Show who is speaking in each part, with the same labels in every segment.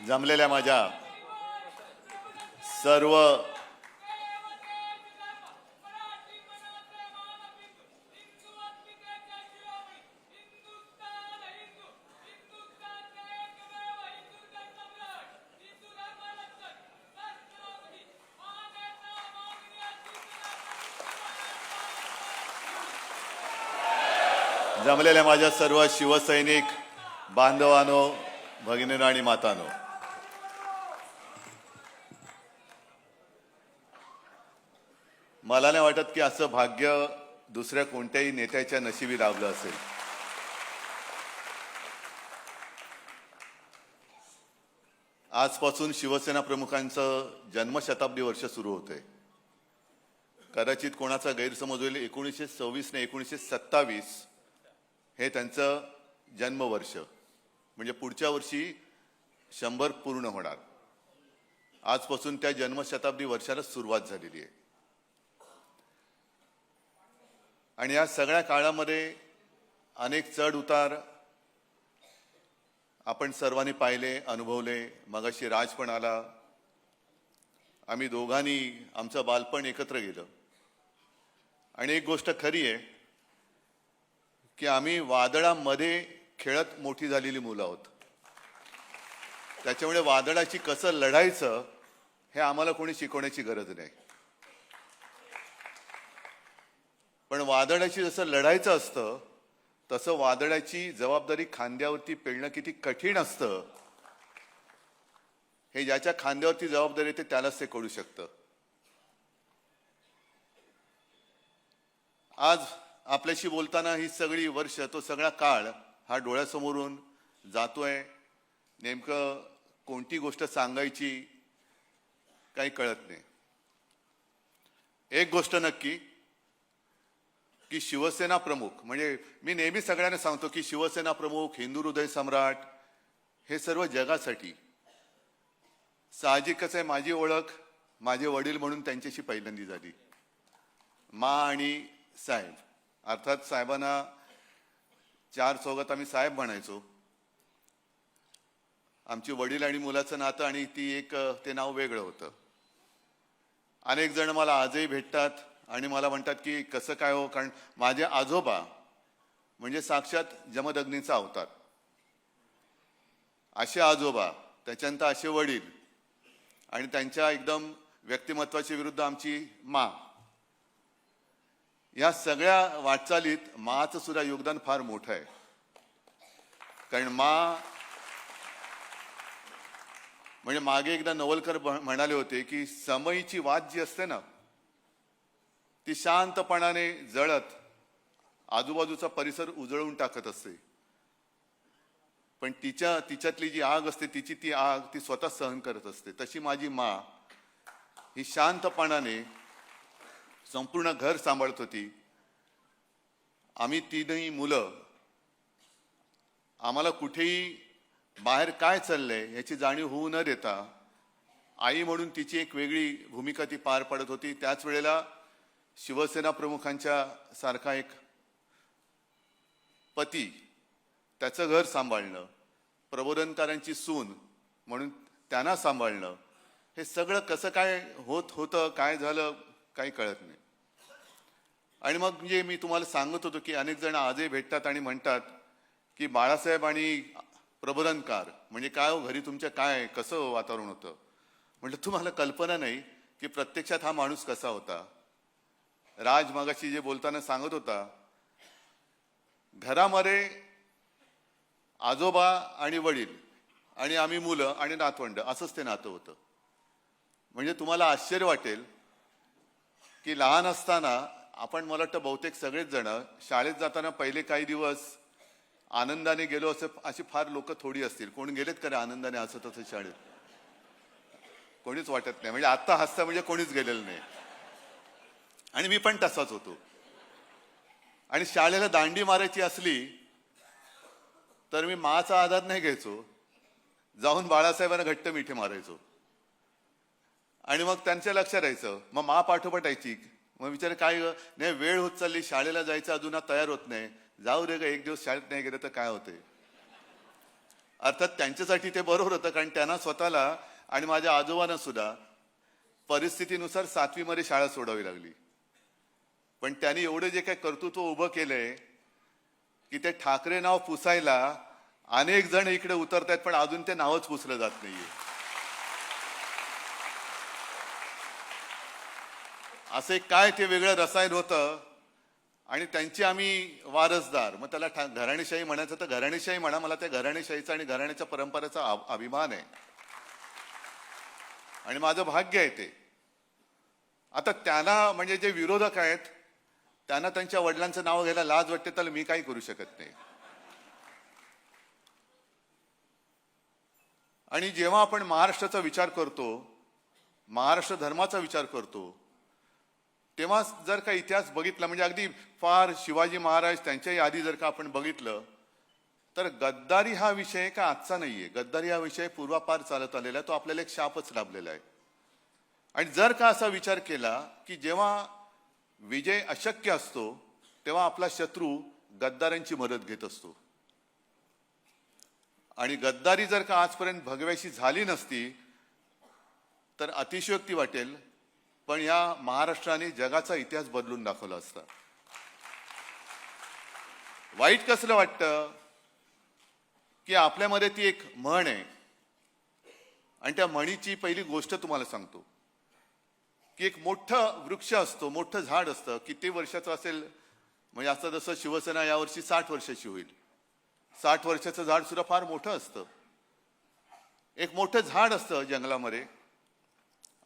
Speaker 1: जमलेल्या माझ्या सर्व शिवसैनिक बांधवांनो, भगिनींनो आणि मातांनो, मला नाही वाटत की असं भाग्य दुसऱ्या कोणत्याही नेत्याच्या नशिबी लाभलं असेल. आजपासून शिवसेना प्रमुखांचं जन्मशताब्दी वर्ष सुरू होतंय. कदाचित कोणाचा गैरसमज होईल, 1926 ने 1927 हे त्यांचं जन्मवर्ष, म्हणजे पुढच्या वर्षी 100 पूर्ण होणार. आजपासून त्या जन्मशताब्दी वर्षाला सुरुवात झालेली आहे. आणि या सगळ्या काळामध्ये अनेक चढ उतार आपण सर्वांनी पाहिले, अनुभवले. मगाशी राज पण आला. आम्ही दोघांनी आमचं बालपण एकत्र गेलं. आणि एक गोष्ट खरी आहे की आम्ही वादळामध्ये खेळत मोठी झालेली मुलं आहोत. त्याच्यामुळे वादळाची कसं लढायचं हे आम्हाला कोणी शिकवण्याची गरज नाही. पण वादळाची जसं लढायचं असतं तसं वादळाची जबाबदारी खांद्यावरती पेलणं किती कठीण असतं हे ज्याच्या खांद्यावरती जबाबदारी येते त्यालाच ते कळू शकतं. आज आपल्याशी बोलताना ही सगळी वर्ष, तो सगळा काळ हा डोळ्यासमोरून जातोय. नेमकं कोणती गोष्ट सांगायची काही कळत नाही. एक गोष्ट नक्की की शिवसेना प्रमुख, म्हणजे मी नेहमी सगळ्यांना सांगतो की शिवसेना प्रमुख, हिंदू हृदय सम्राट हे सर्व जगासाठी. साहजिकच आहे, माझी ओळख माझे वडील म्हणून त्यांच्याशी पहिल्यांदी झाली. मा आणि साहेब, अर्थात साहेबांना 4 चौघात आम्ही साहेब म्हणायचो. आमची वडील आणि मुलाचं नातं आणि ते नाव वेगळं होतं. अनेक जण मला आजही भेटतात आणि मला म्हणतात की कसं काय हो, कारण माझे आजोबा म्हणजे साक्षात जमदग्नीचा अवतार. असे आजोबा, त्याच्यानंतर असे वडील आणि त्यांच्या एकदम व्यक्तिमत्वाच्या विरुद्ध आमची मा. या सगळ्या वाटचालीत माचं सुद्धा योगदान फार मोठं आहे. कारण मा म्हणजे मागे एकदा नवलकर म्हणाले होते की समईची वात जी असते ना ती शांतपणाने जळत आजूबाजूचा परिसर उजळून टाकत असते. पण तिच्यातली जी आग असते, ती आग ती स्वतः सहन करत असते. तशी माझी मा ही शांतपणाने संपूर्ण घर सांभाळत होती. आम्ही 3ही मुलं, आम्हाला कुठेही बाहेर काय चाललंय याची जाणीव होऊ न देता आई म्हणून तिची एक वेगळी भूमिका ती पार पडत होती. त्याच वेळेला शिवसेना प्रमुखांच्या सारखा एक पती, त्याचं घर सांभाळणं, प्रबोधनकारांची सून म्हणून त्यांना सांभाळणं, हे सगळं कसं काय होतं, काय झालं काही कळत नाही. आणि मग म्हणजे मी तुम्हाला सांगत होतो की अनेक जण आजही भेटतात आणि म्हणतात की बाळासाहेब आणि प्रबोधनकार म्हणजे काय हो, घरी तुमच्या काय कसं वातावरण होतं. म्हटलं तुम्हाला कल्पना नाही की प्रत्यक्षात हा माणूस कसा होता. राज मगाशी जे बोलताना सांगत होता, घरामध्ये आजोबा आणि वडील आणि आम्ही मुलं आणि नातवंड असंच ते नातं होतं. म्हणजे तुम्हाला आश्चर्य वाटेल की लहान असताना आपण, मला वाटतं बहुतेक सगळेच जण शाळेत जाताना पहिले काही दिवस आनंदाने गेलो अशी फार लोक थोडी असतील. कोण गेलेत का रे आनंदाने असं तसं शाळेत? कोणीच वाटत नाही. म्हणजे आत्ता हसता म्हणजे कोणीच गेलेलं नाही. आणि मी पण तसाच होतो. आणि शाळेला दांडी मारायची असली तर मी माचा आधार नाही घ्यायचो, जाऊन बाळासाहेबांना घट्ट मिठी मारायचो. आणि मग त्यांच्या लक्षात राहायचं. मग मा पाठोपाठ यायची. मग विचार काय नाही, वेळ होत चालली, शाळेला जायचं अजून तयार होत नाही. जाऊ दे ग, एक दिवस शाळेत नाही गेलं तर काय होते. अर्थात त्यांच्यासाठी ते बरोबर होतं, कारण त्यांना स्वतःला आणि माझ्या आजोबांना सुद्धा परिस्थितीनुसार 7वी मध्ये शाळा सोडावी लागली. पण त्यांनी एवढं जे काही कर्तृत्व उभं केलंय की ते ठाकरे नाव पुसायला अनेक जण इकडे उतरतायत, पण अजून ते नावच पुसलं जात नाहीये. असे काय ते वेगळं रसायन होतं आणि त्यांची आम्ही वारसदार. मग त्याला घराणेशाही म्हणायचं तर घराणेशाही म्हणा, मला त्या घराणेशाहीचा आणि घराण्याच्या परंपरेचा अभिमान आहे आणि माझं भाग्य आहे ते. आता त्यांना म्हणजे जे विरोधक आहेत त्यांना त्यांच्या वडिलांचं नाव घ्यायला लाज वाटते, तर मी काही करू शकत नाही. आणि जेव्हा आपण महाराष्ट्राचा विचार करतो, महाराष्ट्र धर्माचा विचार करतो, तेव्हा जर का इतिहास बघितला, म्हणजे अगदी फार शिवाजी महाराज त्यांच्याही आधी जर का आपण बघितलं, तर गद्दारी हा विषय का आजचा नाहीये. गद्दारी हा विषय पूर्वापार चालत आलेला आहे, तो आपल्याला एक शापच लाभलेला आहे. आणि जर का असा विचार केला की जेव्हा विजय अशक्य असतो तेव्हा आपला शत्रू गद्दारांची मदत घेत असतो, आणि गद्दारी जर का आजपर्यंत भगव्याशी झाली नसती तर अतिशयोक्ती वाटेल, पण या महाराष्ट्राने जगाचा इतिहास बदलून दाखवला असता. वाईट कसलं वाटतं की आपल्यामध्ये ती एक म्हण आहे, आणि त्या म्हणीची पहिली गोष्ट तुम्हाला सांगतो की एक मोठं वृक्ष असतो, मोठं झाड असतं, किती वर्षाचं असेल, म्हणजे असं जसं शिवसेना यावर्षी 60 वर्षाची होईल, 60 वर्षाचं झाड सुद्धा फार मोठं असतं. एक मोठं झाड असतं जंगलामध्ये,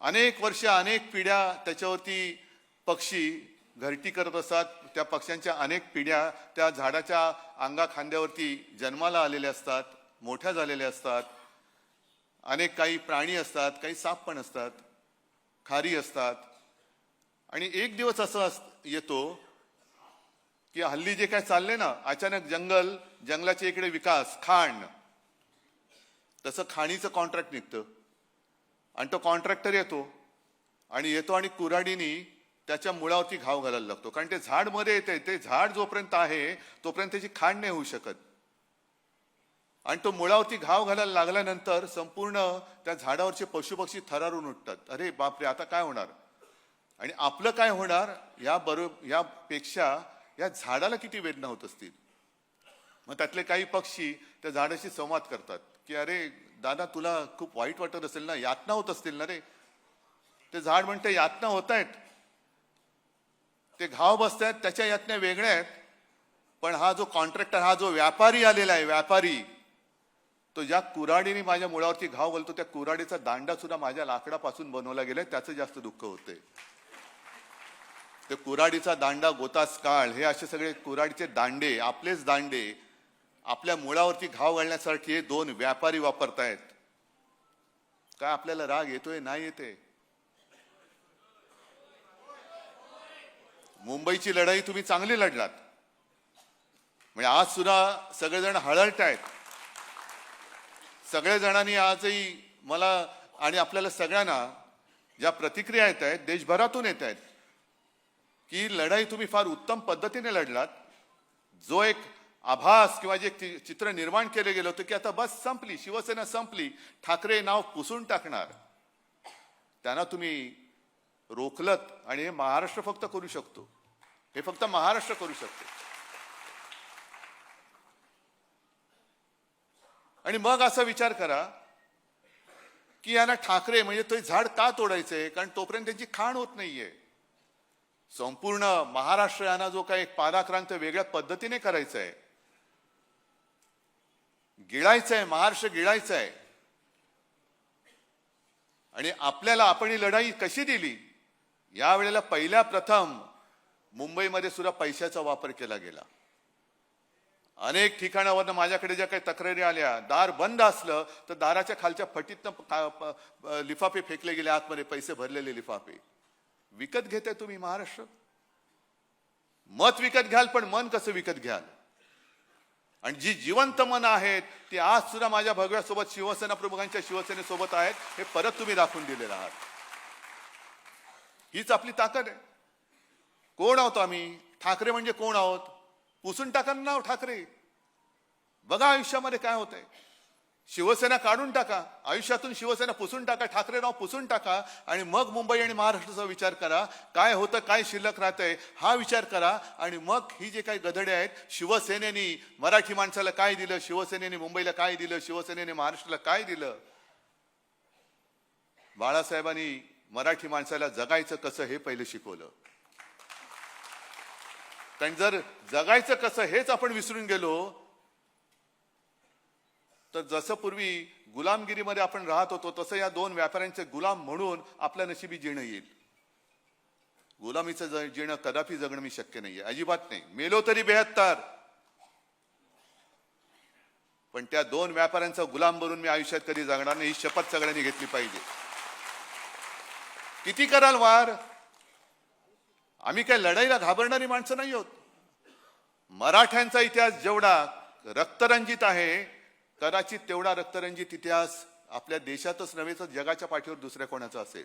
Speaker 1: अनेक वर्ष अनेक पिढ्या त्याच्यावरती पक्षी घरटी करत असतात. त्या पक्ष्यांच्या अनेक पिढ्या त्या झाडाच्या अंगा खांद्यावरती जन्माला आलेल्या असतात, मोठ्या झालेल्या असतात. अनेक काही प्राणी असतात, काही साप पण असतात, खारी असतात. आणि एक दिवस असं येतो की हल्ली जे काय चाललंय ना, अचानक जंगलाच्या इकडे विकास, खाण, तसं खाणीचं कॉन्ट्रॅक्ट निघतं आणि तो कॉन्ट्रॅक्टर येतो आणि कुऱ्हाडीनी त्याच्या मुळावरती घाव घालायला लागतो, कारण ते झाड मध्ये येते. ते झाड जोपर्यंत आहे तोपर्यंत त्याची खाण नाही होऊ शकत, आणि तो मुळावरती घाव घालायला लागल्यानंतर संपूर्ण त्या झाडावरचे पशुपक्षी थरारून उठतात. अरे बापरे, आता काय होणार, आणि आपलं काय होणार यापेक्षा या झाडाला किती वेदना होत असतील. मग त्यातले काही पक्षी त्या झाडाशी संवाद करतात की अरे दादा, तुला खूप वाईट वाटत असेल ना, यातना होत असतील ना रे. ते झाड म्हणते यातना होत आहेत, ते घाव बसत आहेत, त्याच्या यातन्या वेगळ्या आहेत, पण हा जो कॉन्ट्रॅक्टर, हा जो व्यापारी आलेला आहे, व्यापारी, तो ज्या कुऱ्हाडीने माझ्या मुळावरती घाव घालतो त्या कुऱ्हाडीचा दांडा सुद्धा माझ्या लाकडापासून बनवला गेलाय, त्याचं जास्त दुःख होते. ते कुऱ्हाडीचा दांडा, गोतास काळ, हे असे सगळे कुऱ्हाडीचे दांडे, आपलेच दांडे आपल्या मुळावरती घाव घालण्यासाठी हे दोन व्यापारी वापरतायत. काय आपल्याला राग येतोय? नाही येते. मुंबईची लढाई तुम्ही चांगली लढलात, म्हणजे आज सुद्धा सगळेजण हळहळतायत. सगळ्या जणांनी आजही मला आणि आपल्याला सगळ्यांना ज्या प्रतिक्रिया येत आहेत देशभरातून येत आहेत की लढाई तुम्ही फार उत्तम पद्धतीने लढलात. जो एक आभास किंवा जे चित्र निर्माण केले गेलं होतं की आता बस संपली, शिवसेना संपली, ठाकरे नाव पुसून टाकणार, त्यांना तुम्ही रोखलत. आणि हे महाराष्ट्र फक्त करू शकतो, हे फक्त महाराष्ट्र करू शकतो. आणि मग असा विचार करा की यांना ठाकरे म्हणजे तो झाड का तोडायचंय, कारण तोपर्यंत त्यांची खाण होत नाहीये. संपूर्ण महाराष्ट्र यांना जो काही पादाक्रांत वेगळ्या पद्धतीने करायचा आहे, गिळायचं आहे, महाराष्ट्र गिळायचं आहे. आणि आपल्याला आपण ही लढाई कशी दिली, यावेळेला पहिल्या प्रथम मुंबईमध्ये सुद्धा पैशाचा वापर केला गेला. अनेक ठिकाणावरनं माझ्याकडे ज्या काही तक्रारी आल्या, दार बंद असलं तर दाराच्या खालच्या फटीतनं लिफाफे फेकले गेले आतमध्ये, पैसे भरलेले लिफाफे. विकत घेताय तुम्ही महाराष्ट्र? मत विकत घ्याल, पण मन कसं विकत घ्याल? आणि जी जिवंत मन आहेत ती आज सुद्धा माझ्या भगव्यासोबत, शिवसेना प्रमुखांच्या शिवसेनेसोबत आहेत, हे परत तुम्ही दाखवून दिलेलं आहात. हीच आपली ताकद आहे. कोण आहोत आम्ही? ठाकरे म्हणजे कोण आहोत? पुसून टाका नाव ठाकरे. बघा आयुष्यामध्ये काय होतंय. शिवसेना काढून टाका, आयुष्यातून शिवसेना पुसून टाका, ठाकरेराव पुसून टाका आणि मग मुंबई आणि महाराष्ट्राचा विचार करा. काय होतं, काय शिल्लक राहतंय हा विचार करा. आणि मग ही जे काही गधडे आहेत, शिवसेनेने मराठी माणसाला काय दिलं, शिवसेनेने मुंबईला काय दिलं, शिवसेनेने महाराष्ट्राला काय दिलं. बाळासाहेबांनी मराठी माणसाला जगायचं कसं हे पहिले शिकवलं. कारण जर जगायचं कसं हेच आपण विसरून गेलो तर जसं पूर्वी गुलामगिरीमध्ये आपण राहत होतो तसं या दोन व्यापाऱ्यांचे गुलाम म्हणून आपल्या नशिबी जीणं येईल. गुलामीचं जीणं कदापि जगणं मी शक्य नाहीये, अजिबात नाही. मेलो तरी 72, पण त्या दोन व्यापाऱ्यांचा गुलाम बनून मी आयुष्यात कधी जगणार नाही, ही शपथ सगळ्यांनी घेतली पाहिजे. किती कराल वार, आम्ही काय लढाईला घाबरणारी माणसं नाही आहोत. मराठ्यांचा इतिहास जेवढा रक्तरंजित आहे, कदाचित तेवढा रक्तरंजित इतिहास आपल्या देशातच नव्हे तर जगाच्या पाठीवर दुसऱ्या कोणाचा असेल.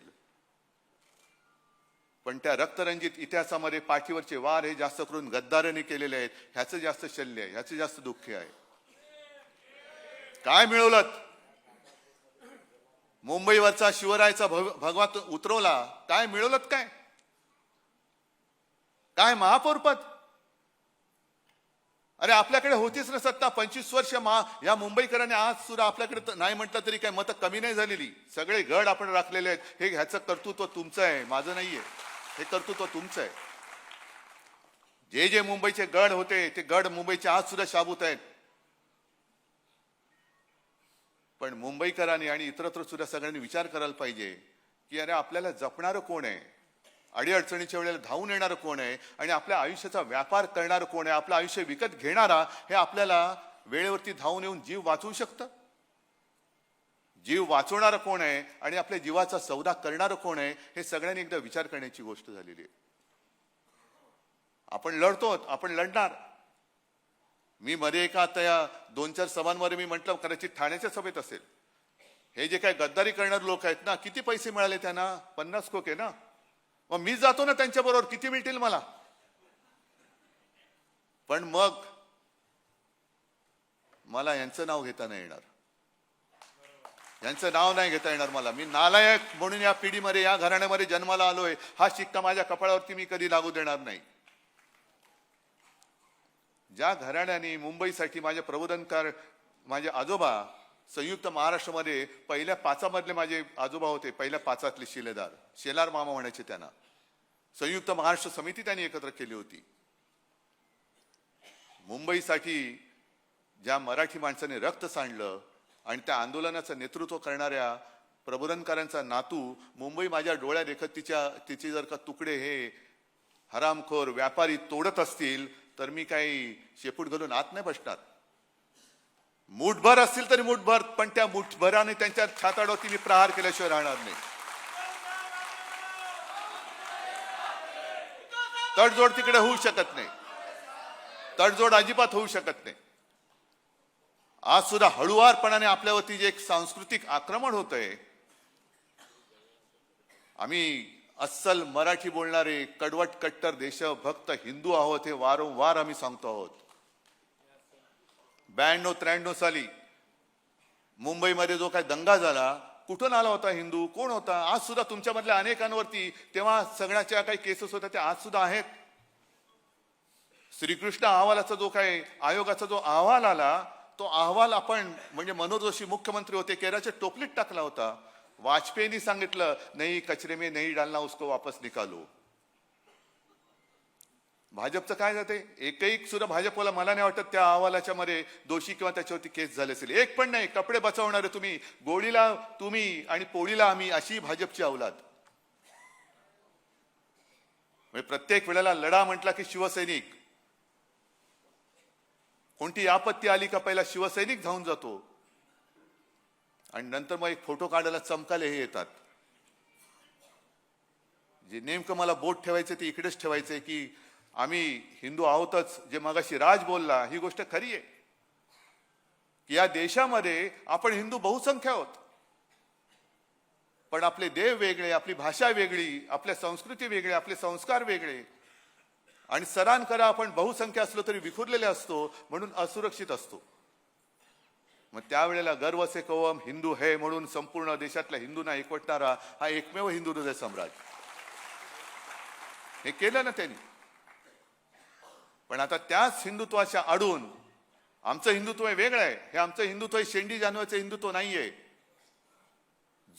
Speaker 1: पण त्या रक्तरंजित इतिहासामध्ये पाठीवरचे वार हे जास्त करून गद्दारांनी केलेले आहेत. ह्याचं जास्त शल्य आहे, ह्याचं जास्त दुःख आहे. काय मिळवलं? मुंबईवरचा शिवरायाचा भगवा उतरवला, काय मिळवलं? काय काय महापौरपद? अरे आपल्याकडे होतीच ना सत्ता 25 वर्ष. या मुंबईकरांनी आज सुद्धा आपल्याकडे नाही म्हटलं तरी काय मतं कमी नाही झालेली. सगळे गड आपण राखलेले आहेत. हे ह्याचं कर्तृत्व तुमचं आहे, माझं नाहीये. हे कर्तृत्व तुमचं आहे. जे जे मुंबईचे गड होते ते गड मुंबईचे आज सुद्धा शाबूत आहेत. पण मुंबईकरांनी आणि इतरत्र सुद्धा सगळ्यांनी विचार करायला पाहिजे की अरे आपल्याला जपणारं कोण आहे, अडीअडचणीच्या वेळेला धावून येणारं कोण आहे आणि आपल्या आयुष्याचा व्यापार करणारं कोण आहे, आपलं आयुष्य विकत घेणारा हे आपल्याला वेळेवरती धावून येऊन जीव वाचवू शकतं. जीव वाचवणारं कोण आहे आणि आपल्या जीवाचा सौदा करणारं कोण आहे हे सगळ्यांनी एकदा विचार करण्याची गोष्ट झालेली आहे. आपण लढतो, आपण लढणार. मी मध्ये एका आता या 2-4 सभांमध्ये मी म्हटलं, कदाचित ठाण्याच्या सभेत असेल, हे जे काही गद्दारी करणारे लोक आहेत ना, किती पैसे मिळाले त्यांना? 50 कोके ना. मग मी जातो ना त्यांच्या बरोबर, किती मिळतील मला? पण मग मला यांचं नाव घेता नाही येणार, यांचं नाव नाही घेता येणार मला. मी नालायक म्हणून या पिढीमध्ये, या घराण्यामध्ये जन्माला आलोय, हा शिक्का माझ्या कपाळावरती मी कधी लागू देणार नाही. ज्या घराण्याने मुंबईसाठी माझे प्रबोधनकार, माझे आजोबा संयुक्त महाराष्ट्रामध्ये पहिल्या 5 मधले माझे आजोबा होते, पहिल्या 5 शिलेदार, शेलार मामा म्हणायचे त्यांना. संयुक्त महाराष्ट्र समिती त्यांनी एकत्र केली होती. मुंबईसाठी ज्या मराठी माणसाने रक्त सांडलं आणि त्या आंदोलनाचं नेतृत्व करणाऱ्या प्रबोधनकारांचा नातू मुंबई माझ्या डोळ्या देखत तिचे जर का तुकडे हे हरामखोर व्यापारी तोडत असतील तर मी काही शेपूट घालून आत नाही बसणार. मुठभर असतील तरी मुठभर, पण त्या मुठभराने त्यांच्या छाताडावरती मी प्रहार केल्याशिवाय राहणार नाही. तडजोड तिकडे होऊ शकत नाही, तडजोड अजिबात होऊ शकत नाही. आज सुद्धा हळुवारपणाने आपल्यावरती जे एक सांस्कृतिक आक्रमण होतंय, आम्ही अस्सल मराठी बोलणारे कडवट कट्टर देशभक्त हिंदू आहोत हे वारंवार आम्ही सांगतो आहोत. 92-93 साली मुंबईमध्ये जो काही दंगा झाला, कुठून आला होता हिंदू, कोण होता? आज सुद्धा तुमच्यामधल्या अनेकांवरती तेव्हा सगळ्याच्या काही केसेस होत्या त्या आज सुद्धा आहेत. श्रीकृष्ण अहवालाचा जो काही आयोगाचा जो अहवाल आला, तो अहवाल आपण म्हणजे मनोहर जोशी मुख्यमंत्री होते, केराच्या टोपलीत टाकला होता. वाजपेयींनी सांगितलं नाही कचरे में नहीं डालना, उसको वापस निकालो. भाजपचं काय जाते? एकही सुद्धा भाजपला मला नाही वाटत त्या अहवालाच्या मध्ये दोषी किंवा त्याच्यावरती केस झाले असेल. एक पण नाही. कपडे बचावणारे तुम्ही, गोळीला तुम्ही आणि पोळीला आम्ही, अशी भाजपची अवलाद. म्हणजे प्रत्येक वेळेला लढा म्हटला की शिवसैनिक, कोणती आपत्ती आली का पहिला शिवसैनिक धावून जातो आणि नंतर मग एक फोटो काढायला चमकाले हे येतात. जे नेमकं मला बोट ठेवायचं ते इकडेच ठेवायचंय की आम्ही हिंदू आहोतच. जे मगाशी राज बोलला ही गोष्ट खरी आहे की या देशामध्ये आपण हिंदू बहुसंख्य आहोत, पण आपले देव वेगळे, आपली भाषा वेगळी, आपल्या संस्कृती वेगळी, आपले संस्कार वेगळे. आणि सरान करा आपण बहुसंख्य असलो तरी विखुरलेले असतो, म्हणून असुरक्षित असतो. मग त्यावेळेला गर्व से कवम हिंदू है म्हणून संपूर्ण देशातल्या हिंदूंना एकवटणारा हा एकमेव हिंदू हृदय सम्राट, हे केलं ना त्यांनी. पण आता त्याच हिंदुत्वाच्या आडून आमचं हिंदुत्व वेगळं आहे. हे आमचं हिंदुत्व शेंडी जानवाचं हिंदुत्व नाहीये.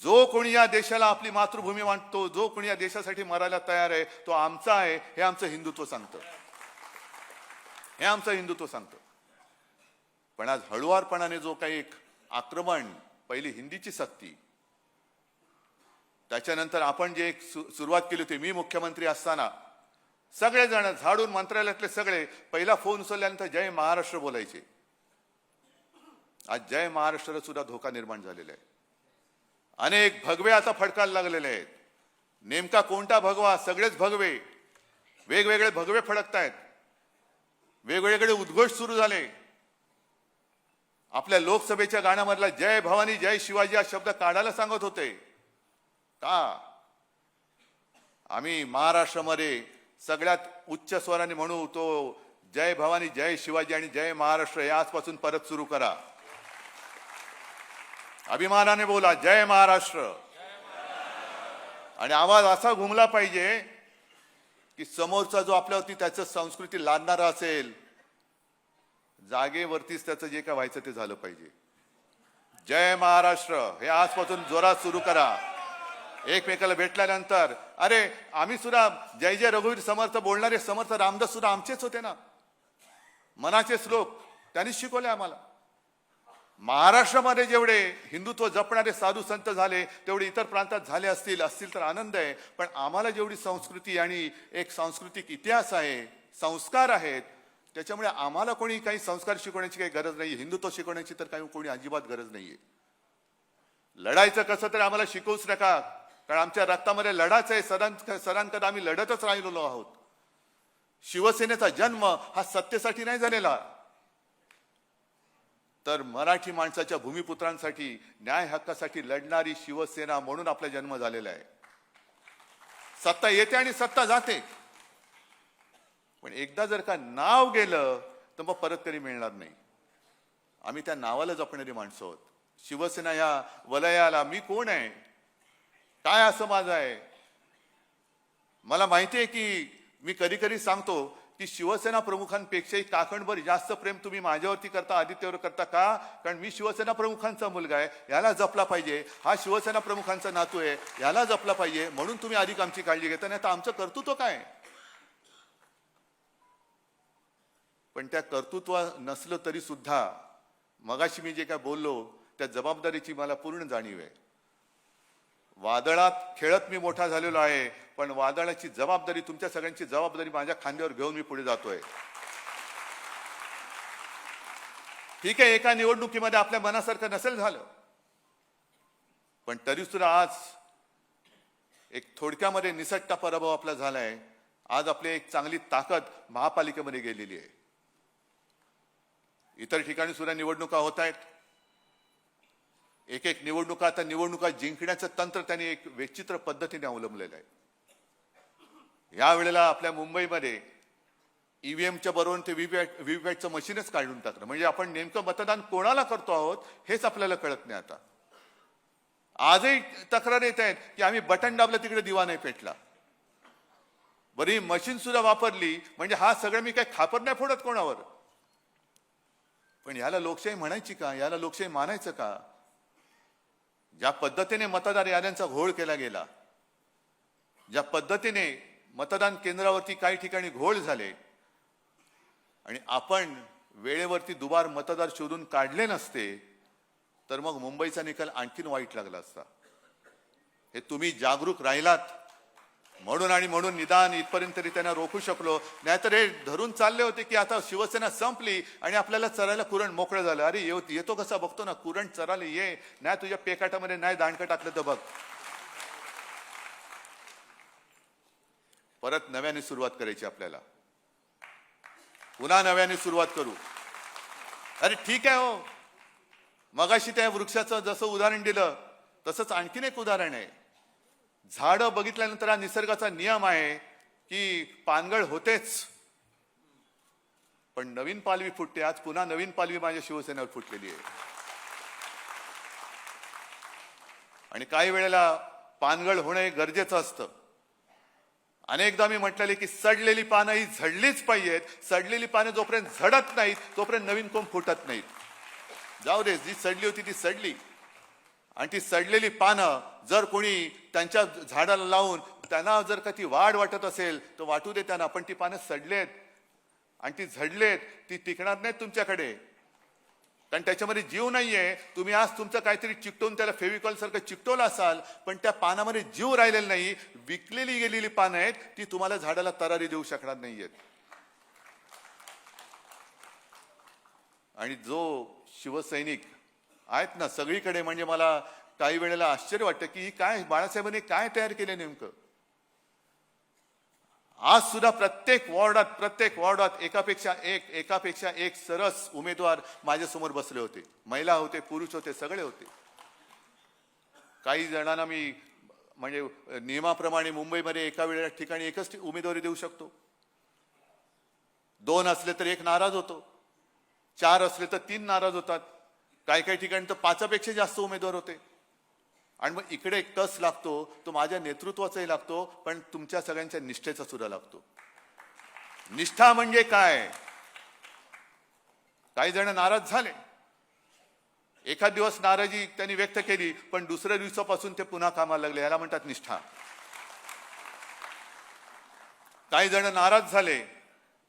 Speaker 1: जो कोणी या देशाला आपली मातृभूमी मानतो, जो कोणी या देशासाठी मरायला तयार आहे, तो आमचा आहे, हे आमचं हिंदुत्व सांगतं. हे आमचं हिंदुत्व सांगतं. पण आज हळुवारपणाने जो काही एक आक्रमण, पहिली हिंदीची सक्ती, त्याच्यानंतर आपण जे एक सुरुवात केली होती, मी मुख्यमंत्री असताना सगळेजण झाडून मंत्रालयातले सगळे पहिला फोन उचलल्यानंतर जय महाराष्ट्र बोलायचे. आज जय महाराष्ट्राला सुद्धा धोका निर्माण झालेला आहे. अनेक भगवे आता फडकायला लागलेले आहेत. नेमका कोणता भगवा? सगळेच भगवे, वेगवेगळे भगवे फडकतायत, वेगवेगळे उद्घोष सुरू झाले. आपल्या लोकसभेच्या गाण्यामधला जय भवानी जय शिवाजी हा शब्द काढायला सांगत होते. का? आम्ही महाराष्ट्रामध्ये सगळ्यात उच्च स्वराने म्हणू तो जय भवानी जय शिवाजी आणि जय महाराष्ट्र हे आजपासून परत सुरू करा. अभिमानाने बोला जय महाराष्ट्र. आणि आवाज असा घुमला पाहिजे की समोरचा जो आपल्यावरती त्याचं संस्कृती लादणारा असेल, जागेवरतीच त्याचं जे काय व्हायचं ते झालं पाहिजे. जय महाराष्ट्र हे आजपासून जोरात सुरू करा. एकमेकाला भेटल्यानंतर अरे आम्ही सुद्धा जय जय रघुवीर समर्थ बोलणारे समर्थ रामदास सुद्धा आमचेच होते ना, मनाचे श्लोक त्यांनीच शिकवले आम्हाला. महाराष्ट्रामध्ये जेवढे हिंदुत्व जपणारे साधू संत झाले तेवढे इतर प्रांतात झाले असतील तर आनंद आहे. पण आम्हाला जेवढी संस्कृती आणि एक सांस्कृतिक इतिहास आहे, संस्कार आहेत, त्याच्यामुळे आम्हाला कोणी काही संस्कार शिकवण्याची काही गरज नाही. हिंदुत्व शिकवण्याची तर काही कोणी अजिबात गरज नाहीये. लढायचं कसं तर आम्हाला शिकवूच नका, कारण आमच्या रक्तामध्ये लढाच आहे. सदांकदा आम्ही लढतच राहिलेलो आहोत. शिवसेनेचा जन्म हा सत्तेसाठी नाही झालेला, तर मराठी माणसाच्या भूमिपुत्रांसाठी, न्याय हक्कासाठी लढणारी शिवसेना म्हणून आपला जन्म झालेला आहे. सत्ता येते आणि सत्ता जाते, पण एकदा जर का नाव गेलं तर मग परत कधी मिळणार नाही. आम्ही त्या नावाला जपणारी माणसं आहोत. शिवसेना या वलयाला मी कोण आहे, काय असं माझं आहे. मला माहिती आहे की मी कधी कधी सांगतो की शिवसेना प्रमुखांपेक्षाही काकणभर जास्त प्रेम तुम्ही माझ्यावरती करता, आदित्यवर करता. का? कारण मी शिवसेना प्रमुखांचा मुलगा आहे, याला जपला पाहिजे. हा शिवसेना प्रमुखांचा नातू आहे, याला जपला पाहिजे, म्हणून तुम्ही अधिक आमची काळजी घेता. नाही तर आमचं कर्तृत्व काय? पण त्या कर्तृत्व नसलं तरी सुद्धा मगाशी मी जे काय बोललो त्या जबाबदारीची मला पूर्ण जाणीव आहे. वादळात खेळत मी मोठा झालेलो आहे, पण वादळाची जबाबदारी, तुमच्या सगळ्यांची जबाबदारी माझ्या खांद्यावर घेऊन मी पुढे जातोय. ठीक आहे, एका निवडणुकीमध्ये आपल्या मनासारखं नसेल झालं, पण तरी सुद्धा आज एक थोडक्यामध्ये निसटता पराभव आपला झालाय. आज आपली एक चांगली ताकद महापालिकेमध्ये गेलेली आहे. इतर ठिकाणी सुद्धा निवडणुका होत आहेत. एक निवडणुका, आता निवडणुका जिंकण्याचं तंत्र त्यांनी एक विचित्र पद्धतीने अवलंबलेलं आहे. यावेळेला आपल्या मुंबईमध्ये ईव्हीएमच्या बरोबर ते व्हीव्हीपॅटचं मशीनच काढून टाकलं. म्हणजे आपण नेमकं मतदान कोणाला करतो आहोत हेच आपल्याला कळत नाही. आता आजही तक्रार येत आहेत की आम्ही बटन दाबलं तिकडे दिवा नाही पेटला. बरी मशीन सुद्धा वापरली म्हणजे हा सगळं मी काही खापर नाही फोडत कोणावर. पण याला लोकशाही म्हणायची का? याला लोकशाही मानायचं का? ज्या पद्धतीने मतदार याद्यांचा घोळ केला गेला, ज्या पद्धतीने मतदान केंद्रावरती काही ठिकाणी घोळ झाले आणि आपण वेळेवरती दुबार मतदार शोधून काढले नसते तर मग मुंबईचा निकाल आणखीन वाईट लागला असता. हे तुम्ही जागरूक राहिलात म्हणून निदान इथपर्यंत तरी त्यांना रोखू शकलो. नाहीतर हे धरून चालले होते की आता शिवसेना संपली आणि आपल्याला चरायला कुरण मोकळं झालं. अरे येतो कसा बघतो ना, कुरण चरायला ये, नाही तुझ्या पेकाटामध्ये नाही दांडकं टाकलं तर बघ. परत नव्याने सुरुवात करायची आपल्याला, पुन्हा नव्याने सुरुवात करू. अरे ठीक आहे हो, मगाशी त्या वृक्षाचं जसं उदाहरण दिलं तसंच आणखीन एक उदाहरण आहे. झाडं बघितल्यानंतर हा निसर्गाचा नियम आहे की पानगळ होतेच, पण नवीन पालवी फुटते. आज पुन्हा नवीन पालवी माझ्या शिवसेनेवर फुटलेली आहे. आणि काही वेळेला पानगळ होणे गरजेचं असतं. अनेकदा मी म्हटलेले की सडलेली पानं ही झडलीच पाहिजेत. सडलेली पानं जोपर्यंत झडत नाहीत तोपर्यंत नवीन कोंब फुटत नाहीत. जाऊ दे, जी सडली होती ती सडली. आणि ती सडलेली पानं जर कोणी त्यांच्या झाडाला लावून त्यांना जर का ती वाढ वाटत असेल तर वाटू दे त्यांना, पण ती पानं सडलेत आणि ती झडलेत, ती टिकणार नाहीत तुमच्याकडे, कारण त्याच्यामध्ये जीव नाहीये. तुम्ही आज तुमचं काहीतरी चिकटवून त्याला फेविकॉल सारखं चिकटवलं असाल, पण त्या पानामध्ये जीव राहिलेला नाही. विकलेली गेलेली पानं आहेत, ती तुम्हाला झाडाला तरारी देऊ शकणार नाहीयेत. आणि जो शिवसैनिक आहेत ना सगळीकडे, म्हणजे मला काही वेळेला आश्चर्य वाटतं की काय बाळासाहेबांनी काय तयार केले नेमकं. आज सुद्धा प्रत्येक वॉर्डात एकापेक्षा एक सरस उमेदवार माझ्या समोर बसले होते. महिला होते, पुरुष होते, सगळे होते. काही जणांना मी म्हणजे नियमाप्रमाणे मुंबईमध्ये एका वेळेला ठिकाणी एकच उमेदवारी देऊ शकतो. 2 असले तर 1 नाराज होतो, 4 असले तर 3 नाराज होतात, काही ठिकाणी तर 5पेक्षा जास्त उमेदवार होते. आणि मग इकडे एक टस लागतो, तो माझ्या नेतृत्वाचाही लागतो, पण तुमच्या सगळ्यांच्या निष्ठेचा सुद्धा लागतो. निष्ठा म्हणजे काय? काही जण नाराज झाले, एखाद दिवस नाराजी त्यांनी व्यक्त केली, पण दुसऱ्या दिवसापासून ते पुन्हा कामाला लागले, याला म्हणतात निष्ठा. काही जण नाराज झाले,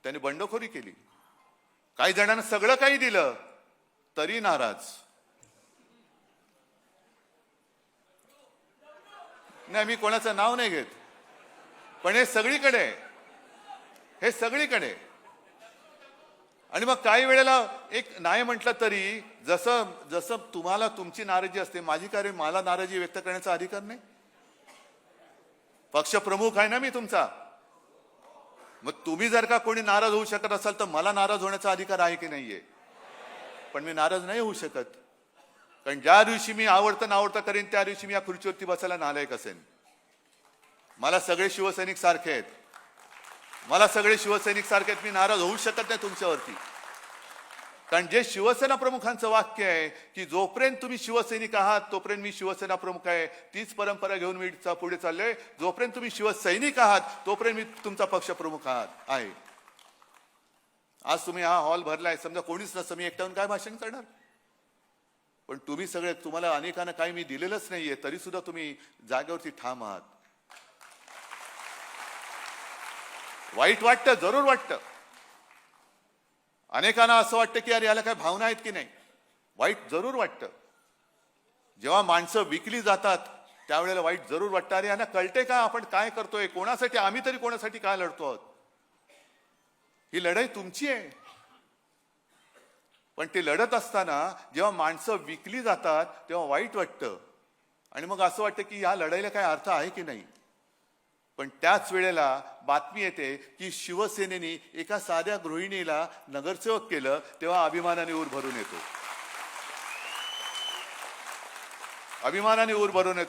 Speaker 1: त्यांनी बंडखोरी केली. काही जणांना सगळं काही दिलं तरी नाराज. नाही, मी कोणाचं नाव नाही घेत, पण हे सगळीकडे. आणि मग काही वेळेला एक नाही म्हटलं तरी जसं तुम्हाला तुमची नाराजी असते, माझी काय मला नाराजी व्यक्त करण्याचा अधिकार नाही? पक्षप्रमुख आहे ना मी तुमचा. मग तुम्ही जर का कोणी नाराज होऊ शकत असाल तर मला नाराज होण्याचा अधिकार आहे की नाहीये? पण मी नाराज नाही होऊ शकत, कारण ज्या दिवशी मी आवडतं करेन त्या दिवशी मी या खुर्चीवरती बसायला नालायक असेन. मला सगळे शिवसैनिक सारखे आहेत, मी नाराज होऊ शकत नाही तुमच्यावरती. कारण जे शिवसेना प्रमुखांचं वाक्य आहे की जोपर्यंत तुम्ही शिवसैनिक आहात तोपर्यंत मी शिवसेना प्रमुख आहे, तीच परंपरा घेऊन मी पुढे चाललोय. जोपर्यंत तुम्ही शिवसैनिक आहात तोपर्यंत मी तुमचा पक्षप्रमुख आहे. आज तुम्ही हा हॉल भरलाय, समजा कोणीच नसतं, मी एकट्याहून काय भाषण करणार? पण तुम्ही सगळे, तुम्हाला अनेकांना काही मी दिलेलंच नाहीये, तरी सुद्धा तुम्ही जागेवरती ठाम आहात. वाईट वाटतं, जरूर वाटतं. अनेकांना असं वाटतं की अरे याला काय भावना आहेत की नाही. वाईट जरूर वाटतं. जेव्हा माणसं विकली जातात त्यावेळेला वाईट जरूर वाटतं. अरे यांना कळते का आपण काय करतोय, कोणासाठी, आम्ही तरी कोणासाठी काय लढतो आहोत. ही लढाई तुमची आहे. पण ते लढत असताना जेव्हा माणसं विकली जातात तेव्हा वाईट वाटतं. आणि मग असं वाटतं की या लढाईला काय अर्थ आहे की नाही. पण त्याच वेळेला बातमी येते की शिवसेनेने एका साध्या गृहिणीला नगरसेवक केलं, तेव्हा अभिमानाने ऊर भरून येतो.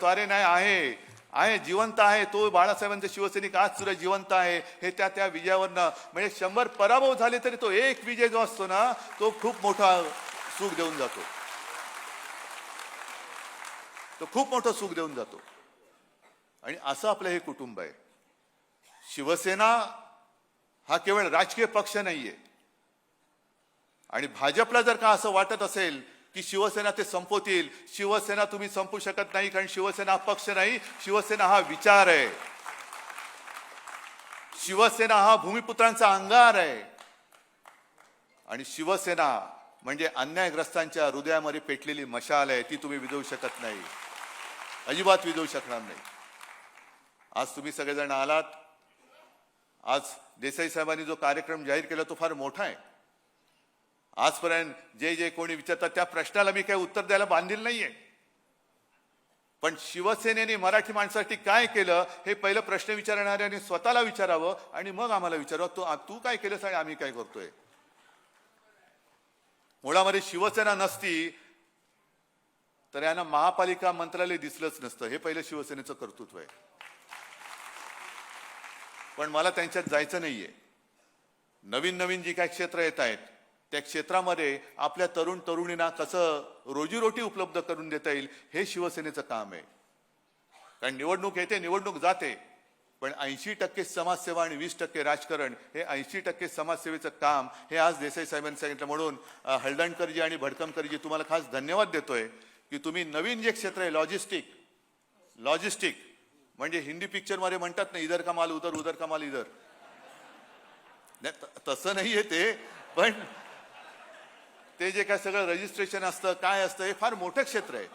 Speaker 1: अरे नाही, आहे जिवंत आहे तो बाळासाहेबांचा शिवसैनिक, आज सुद्धा जिवंत आहे. हे त्या विजयावरनं, म्हणजे 100 पराभव झाले तरी तो एक विजय जो असतो ना, तो खूप मोठा सुख देऊन जातो. आणि असं आपलं हे कुटुंब आहे. शिवसेना हा केवळ राजकीय पक्ष नाहीये. आणि भाजपला जर का असं वाटत असेल की शिवसेना ते संपवतील, शिवसेना तुम्ही संपू शकत नाही, कारण शिवसेना हा पक्ष नाही, शिवसेना हा विचार आहे. शिवसेना हा भूमिपुत्रांचा अंगार आहे. आणि शिवसेना म्हणजे अन्यायग्रस्तांच्या हृदयामध्ये पेटलेली मशाल आहे, ती तुम्ही विझवू शकत नाही, अजिबात विझवू शकणार नाही. आज तुम्ही सगळेजण आलात. आज देसाई साहेबांनी जो कार्यक्रम जाहीर केला तो फार मोठा आहे. आजपर्यंत जे कोणी विचारतात त्या प्रश्नाला मी काही उत्तर द्यायला बांधील नाहीये. पण शिवसेनेने मराठी माणसासाठी काय केलं हे पहिलं प्रश्न विचारणाऱ्याने स्वतःला विचारावं आणि मग आम्हाला विचारावं, तू काय केलंस आणि आम्ही काय करतोय. मुळामध्ये शिवसेना नसती तर यांना महापालिका मंत्रालय दिसलंच नसतं. हे पहिलं शिवसेनेचं कर्तृत्व आहे. पण मला त्यांच्यात जायचं नाहीये. नवीन जी काही क्षेत्र येत आहेत त्या क्षेत्रामध्ये आपल्या तरुण तरुणींना कसं रोजीरोटी उपलब्ध करून देता येईल हे शिवसेनेचं काम आहे. कारण निवडणूक येते, निवडणूक जाते, पण 80% समाजसेवा आणि 20% राजकारण, हे 80% समाजसेवेचं काम हे आज देसाई साहेबांनी सांगितलं. म्हणून हळदणकरजी आणि भडकमकरजी तुम्हाला खास धन्यवाद देतोय की तुम्ही नवीन जे क्षेत्र आहे लॉजिस्टिक म्हणजे हिंदी पिक्चर मध्ये म्हणतात ना, इधर का माल उधर, उधर का माल इधर. तसं नाहीये ते, पण ते जे काय सगळं रजिस्ट्रेशन असतं, काय असतं, हे फार मोठं क्षेत्र आहे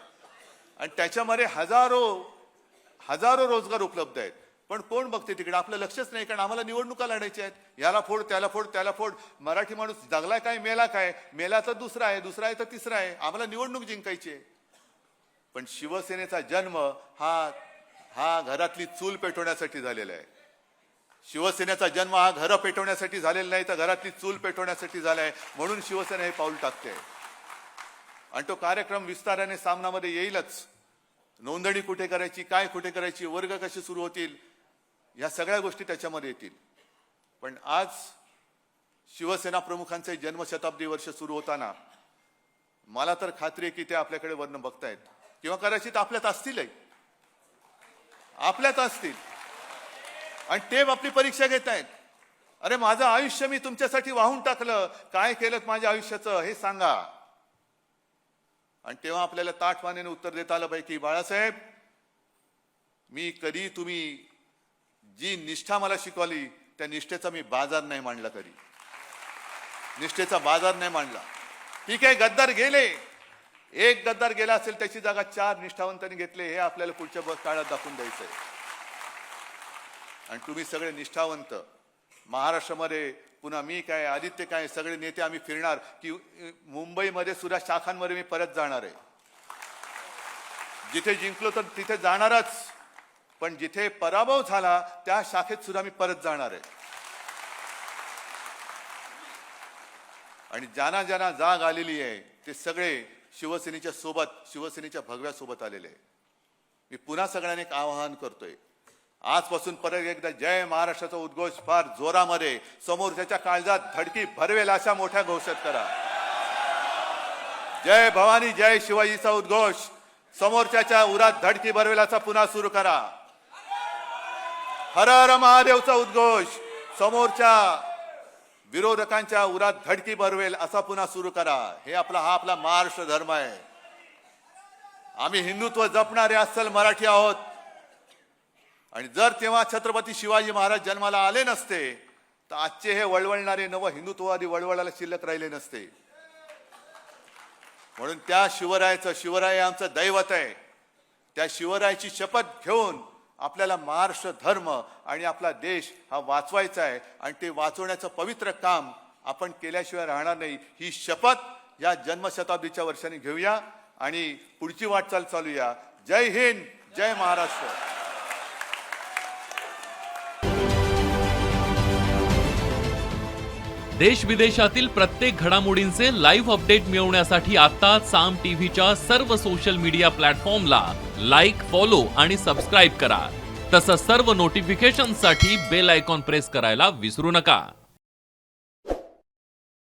Speaker 1: आणि त्याच्यामध्ये हजारो रोजगार उपलब्ध आहेत. पण कोण बघते तिकडे? आपलं लक्षच नाही, कारण आम्हाला निवडणुका लढायच्या आहेत. याला फोड, त्याला फोड, त्याला फोड. मराठी माणूस जगलाय काय, मेला काय, मेला तर दुसरा आहे, दुसरा आहे तर तिसरा आहे. आम्हाला निवडणूक जिंकायची आहे. पण शिवसेनेचा जन्म हा घरातली चूल पेटवण्यासाठी झालेला आहे. शिवसेनेचा जन्म हा घरं पेटवण्यासाठी झालेला नाही, तर घरातली चूल पेटवण्यासाठी झालाय. म्हणून शिवसेना हे पाऊल टाकते आणि तो कार्यक्रम विस्ताराने सामनामध्ये येईलच. नोंदणी कुठे करायची, काय कुठे करायची, वर्ग कसे सुरू होतील, या सगळ्या गोष्टी त्याच्यामध्ये येतील. पण आज शिवसेना प्रमुखांचे जन्मशताब्दी वर्ष सुरू होताना मला तर खात्री आहे की ते आपल्याकडे वर्ण बघतायत किंवा कदाचित आपल्यात असतीलही, आपल्यात असतील आणि ते आपली परीक्षा घेत आहेत. अरे माझं आयुष्य मी तुमच्यासाठी वाहून टाकलं, काय केलं माझ्या आयुष्याचं हे सांगा. आणि तेव्हा आपल्याला ताठवानेने उत्तर देता आलं पाहिजे की बाळासाहेब, मी कधी तुम्ही जी निष्ठा मला शिकवली त्या निष्ठेचा मी बाजार नाही मांडला, कधी निष्ठेचा बाजार नाही मांडला. ठीक आहे, गद्दार गेले, एक गद्दार गेला असेल त्याची जागा 4 निष्ठावंतांनी घेतले, हे आपल्याला पुढच्या काळात दाखवून द्यायचंय. आणि तुम्ही सगळे निष्ठावंत महाराष्ट्रामध्ये, पुन्हा मी काय, आदित्य काय, सगळे नेते आम्ही फिरणार की मुंबईमध्ये सुद्धा शाखांमध्ये मी परत जाणार आहे. जिथे जिंकलो तर तिथे जाणारच, पण जिथे पराभव झाला त्या शाखेत सुद्धा मी परत जाणार आहे. आणि ज्यांना ज्यांना जाग आलेली आहे ते सगळे शिवसेनेच्या सोबत, शिवसेनेच्या भगव्या सोबत आलेले आहे. मी पुन्हा सगळ्यांना एक आवाहन करतोय, आजपासून परत एकदा जय महाराष्ट्राचा उद्घोष फार जोरामध्ये, समोरच्या काळजात धडकी भरवेल अशा मोठ्या घोषित करा. जय भवानी जय शिवाजीचा उद्घोष समोरच्या उरात धडकी भरवेल असा पुन्हा सुरू करा. हर हर महादेवचा उद्घोष समोरच्या विरोधकांच्या उरात धडकी भरवेल असा पुन्हा सुरू करा. हे हा आपला महाराष्ट्र धर्म आहे. आम्ही हिंदुत्व जपणारे अस्सल मराठी आहोत. आणि जर तेव्हा छत्रपती शिवाजी महाराज जन्माला आले नसते तर आजचे हे वळवळणारे नव हिंदुत्ववादी वळवळायला शिल्लक राहिले नसते. म्हणून त्या शिवराय आमचं दैवत आहे. त्या शिवरायाची शपथ घेऊन आपल्याला महाराष्ट्र धर्म आणि आपला देश हा वाचवायचा आहे आणि ते वाचवण्याचं पवित्र काम आपण केल्याशिवाय राहणार नाही. ही शपथ या जन्मशताब्दीच्या वर्षांनी घेऊया आणि पुढची वाटचाल चालूया. जय हिंद, जय महाराष्ट्र.
Speaker 2: देश विदेशातील प्रत्येक घडामोडींचे लाईव्ह अपडेट मिळवण्यासाठी आता साम टीव्हीच्या सर्व सोशल मीडिया प्लॅटफॉर्मला लाईक, फॉलो आणि सबस्क्राईब करा. तसंच सर्व नोटिफिकेशनसाठी बेल आयकॉन प्रेस करायला विसरू नका.